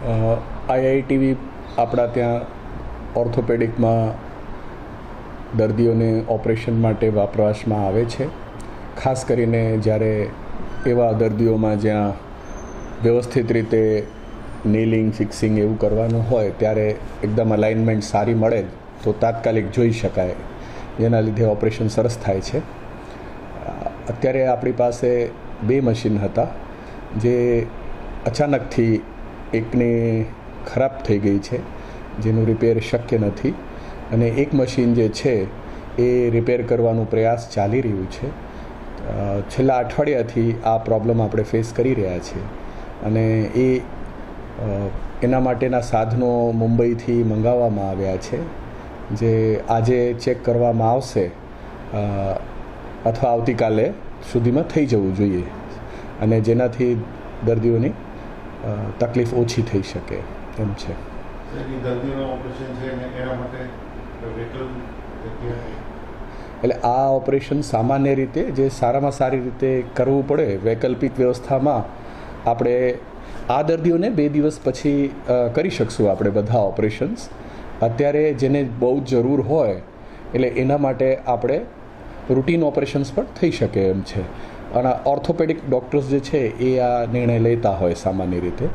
આઈઆઈટીવી આપણા ત્યાં ઓર્થોપેડિકમાં દર્દીઓને ઓપરેશન માટે વપરાશમાં આવે છે. ખાસ કરીને જ્યારે એવા દર્દીઓમાં જ્યાં વ્યવસ્થિત રીતે નેલિંગ ફિક્સિંગ એવું કરવાનું હોય ત્યારે એકદમ અલાઇનમેન્ટ સારી મળે તો તાત્કાલિક જોઈ શકાય, જેના લીધે ઓપરેશન સરસ થાય છે. અત્યારે આપણી પાસે 2 મશીન હતા જે અચાનકથી એકની ખરાબ થઈ ગઈ છે, જેનું રિપેર શક્ય નથી, અને એક મશીન જે છે એ રિપેર કરવાનું પ્રયાસ ચાલી રહ્યું છે. છેલ્લા અઠવાડિયાથી આ પ્રોબ્લેમ આપણે ફેસ કરી રહ્યા છીએ અને એના માટેના સાધનો મુંબઈથી મંગાવવામાં આવ્યા છે, જે આજે ચેક કરવામાં આવશે અથવા આવતીકાલે સુધીમાં થઈ જવું જોઈએ, અને જેનાથી દર્દીઓની તકલીફ ઓછી થઈ શકે એમ છે. એટલે આ ઓપરેશન સામાન્ય રીતે જે સારામાં સારી રીતે કરવું પડે વૈકલ્પિક વ્યવસ્થામાં આપણે આ દર્દીઓને 2 દિવસ પછી કરી શકશું આપણે બધા ઓપરેશન્સ. અત્યારે જેને બહુ જ જરૂર હોય એટલે એના માટે આપણે રૂટીન ઓપરેશન્સ પણ થઈ શકે એમ છે, અને ઓર્થોપેડિક ડૉક્ટર્સ જે છે એ આ નિર્ણય લેતા હોય સામાન્ય રીતે.